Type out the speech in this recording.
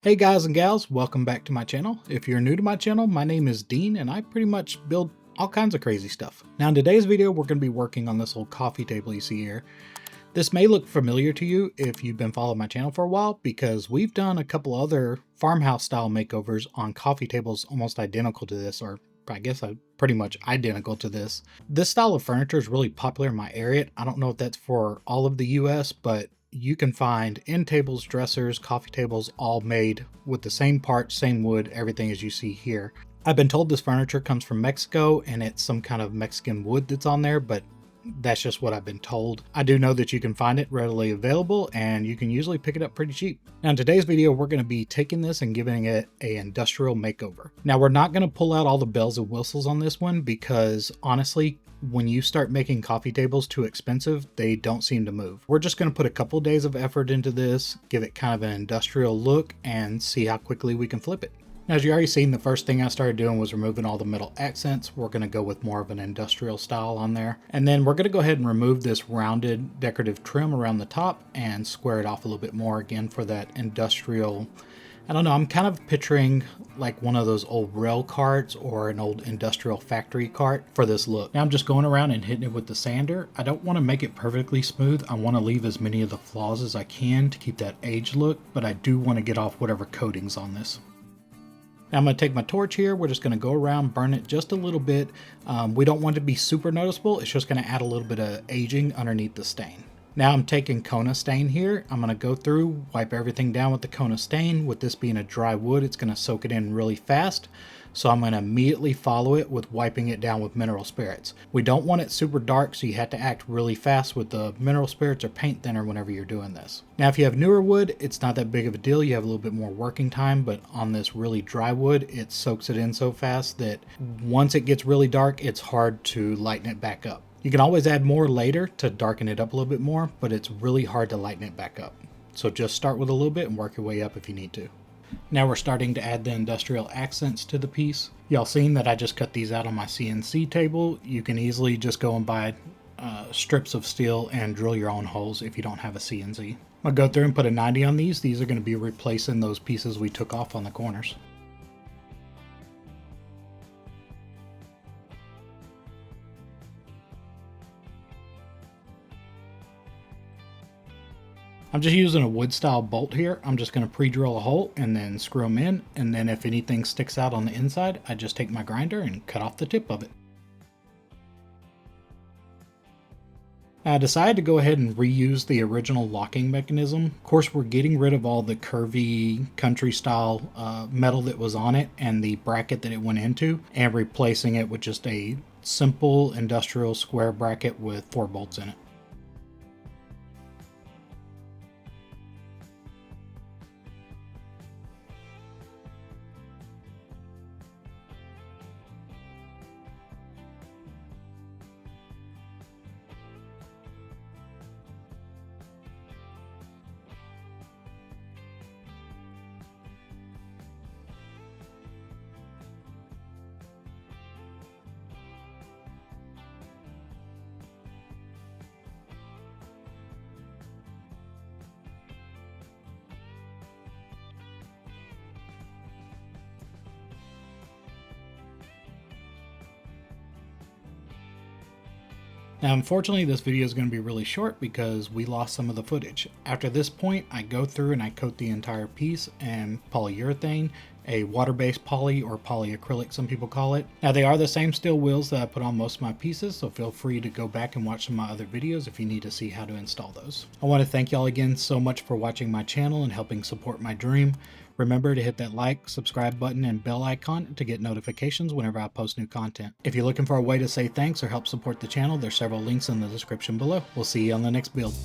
Hey guys and gals, welcome back to my channel. If you're new to my channel, my name is Dean and I pretty much build all kinds of crazy stuff. Now in today's video, we're going to be working on this old coffee table you see here. This may look familiar to you if you've been following my channel for a while because we've done a couple other farmhouse style makeovers on coffee tables almost identical to this, or I guess pretty much identical to this. This style of furniture is really popular in my area. I don't know if that's for all of the US, but you can find end tables, dressers, coffee tables, all made with the same parts, same wood, everything as you see here. I've been told this furniture comes from Mexico and it's some kind of Mexican wood that's on there, but that's just what I've been told. I do know that you can find it readily available and you can usually pick it up pretty cheap. Now in today's video, we're going to be taking this and giving it an industrial makeover. Now we're not going to pull out all the bells and whistles on this one because honestly, when you start making coffee tables too expensive, they don't seem to move. We're just going to put a couple days of effort into this, give it kind of an industrial look, and see how quickly we can flip it. Now, as you already seen, the first thing I started doing was removing all the metal accents. We're going to go with more of an industrial style on there. And then we're going to go ahead and remove this rounded decorative trim around the top and square it off a little bit more again for that industrial. I don't know, I'm kind of picturing like one of those old rail carts or an old industrial factory cart for this look. Now I'm just going around and hitting it with the sander. I don't want to make it perfectly smooth. I want to leave as many of the flaws as I can to keep that aged look, but I do want to get off whatever coatings on this. Now I'm going to take my torch here. We're just going to go around, burn it just a little bit. We don't want it to be super noticeable. It's just going to add a little bit of aging underneath the stain. Now I'm taking Kona stain here. I'm going to go through, wipe everything down with the Kona stain. With this being a dry wood, it's going to soak it in really fast. So I'm going to immediately follow it with wiping it down with mineral spirits. We don't want it super dark, so you have to act really fast with the mineral spirits or paint thinner whenever you're doing this. Now if you have newer wood, it's not that big of a deal. You have a little bit more working time, but on this really dry wood, it soaks it in so fast that once it gets really dark, it's hard to lighten it back up. You can always add more later to darken it up a little bit more, but it's really hard to lighten it back up. So just start with a little bit and work your way up if you need to. Now we're starting to add the industrial accents to the piece. Y'all seen that I just cut these out on my CNC table. You can easily just go and buy strips of steel and drill your own holes if you don't have a CNC. I'll go through and put a 90 on these. These are going to be replacing those pieces we took off on the corners. I'm just using a wood style bolt here. I'm just going to pre-drill a hole and then screw them in. And then if anything sticks out on the inside, I just take my grinder and cut off the tip of it. I decided to go ahead and reuse the original locking mechanism. Of course, we're getting rid of all the curvy country style metal that was on it and the bracket that it went into and replacing it with just a simple industrial square bracket with 4 bolts in it. Now unfortunately this video is going to be really short because we lost some of the footage. After this point I go through and I coat the entire piece in polyurethane, a water-based poly or polyacrylic some people call it. Now they are the same steel wheels that I put on most of my pieces, so feel free to go back and watch some of my other videos if you need to see how to install those. I want to thank y'all again so much for watching my channel and helping support my dream. Remember to hit that like, subscribe button, and bell icon to get notifications whenever I post new content. If you're looking for a way to say thanks or help support the channel, there's several links in the description below. We'll see you on the next build.